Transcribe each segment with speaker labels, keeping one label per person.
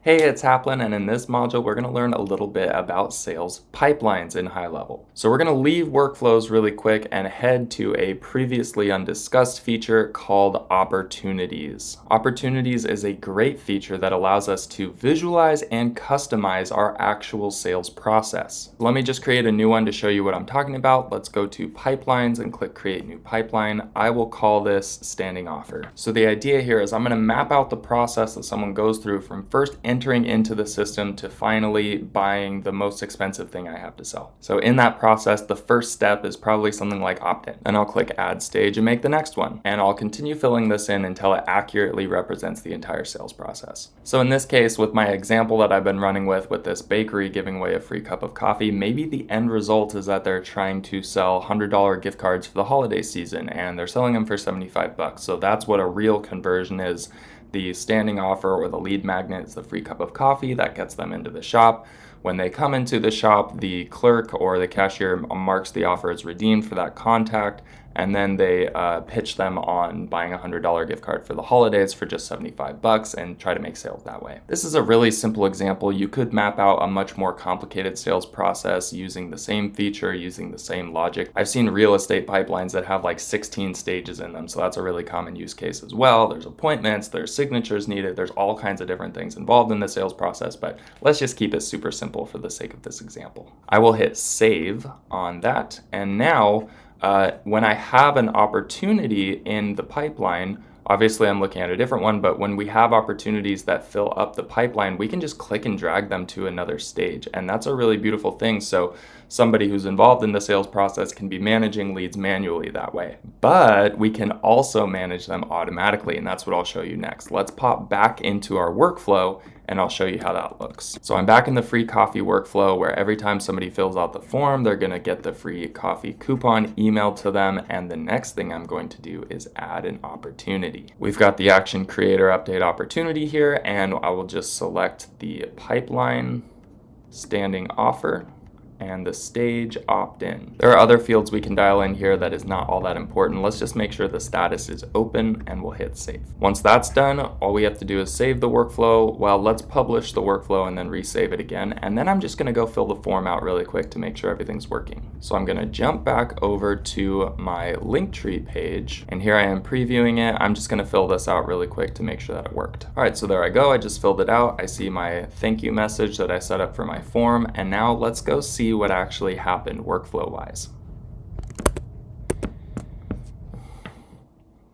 Speaker 1: Hey, it's Haplin, and in this module, we're going to learn a little bit about sales pipelines in high level. So we're going to leave workflows really quick and head to a previously undiscussed feature called opportunities. Opportunities is a great feature that allows us to visualize and customize our actual sales process. Let me just create a new one to show you what I'm talking about. Let's go to pipelines and click create new pipeline. I will call this standing offer. So the idea here is I'm going to map out the process that someone goes through from first entering into the system to finally buying the most expensive thing I have to sell. So in that process, the first step is probably something like opt-in. Then I'll click add stage and make the next one. And I'll continue filling this in until it accurately represents the entire sales process. So in this case, with my example that I've been running with this bakery giving away a free cup of coffee, maybe the end result is that they're trying to sell $100 gift cards for the holiday season and they're selling them for 75 bucks. So that's what a real conversion is. The standing offer or the lead magnet is the free cup of coffee that gets them into the shop. When they come into the shop, the clerk or the cashier marks the offer as redeemed for that contact, and then they pitch them on buying a $100 gift card for the holidays for just 75 bucks and try to make sales that way. This is a really simple example. You could map out a much more complicated sales process using the same feature, using the same logic. I've seen real estate pipelines that have like 16 stages in them, so that's a really common use case as well. There's appointments, there's signatures needed, there's all kinds of different things involved in the sales process, but let's just keep it super simple for the sake of this example. I will hit save on that, and now when I have an opportunity in the pipeline, obviously I'm looking at a different one, but when we have opportunities that fill up the pipeline, we can just click and drag them to another stage. And that's a really beautiful thing. So somebody who's involved in the sales process can be managing leads manually that way. But we can also manage them automatically, and that's what I'll show you next. Let's pop back into our workflow and I'll show you how that looks. So I'm back in the free coffee workflow where every time somebody fills out the form, they're gonna get the free coffee coupon emailed to them. And the next thing I'm going to do is add an opportunity. We've got the action creator update opportunity here, and I will just select the pipeline standing offer and the stage opt-in. There are other fields we can dial in here that is not all that important. Let's just make sure the status is open and we'll hit save. Once that's done, all we have to do is save the workflow. Well, let's publish the workflow and then resave it again. And then I'm just gonna go fill the form out really quick to make sure everything's working. So I'm gonna jump back over to my Linktree page, and here I am previewing it. I'm just gonna fill this out really quick to make sure that it worked. All right, so there I go. I just filled it out. I see my thank you message that I set up for my form. And now let's go see what actually happened workflow-wise.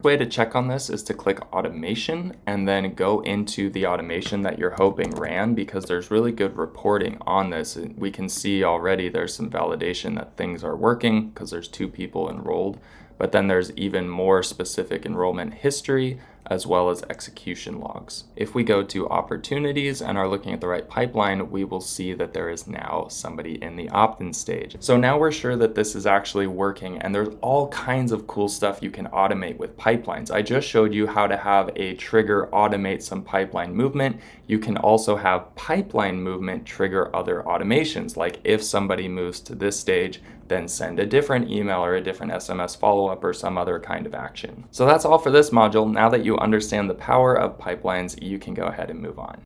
Speaker 1: Way to check on this is to click automation and then go into the automation that you're hoping ran, because there's really good reporting on this. We can see already there's some validation that things are working because there's 2 people enrolled, but then there's even more specific enrollment history as well as execution logs. If we go to opportunities and are looking at the right pipeline, we will see that there is now somebody in the opt-in stage. So now we're sure that this is actually working, and there's all kinds of cool stuff you can automate with pipelines. I just showed you how to have a trigger automate some pipeline movement. You can also have pipeline movement trigger other automations, like if somebody moves to this stage, then send a different email or a different SMS follow-up or some other kind of action. So that's all for this module. Now that you understand the power of pipelines, you can go ahead and move on.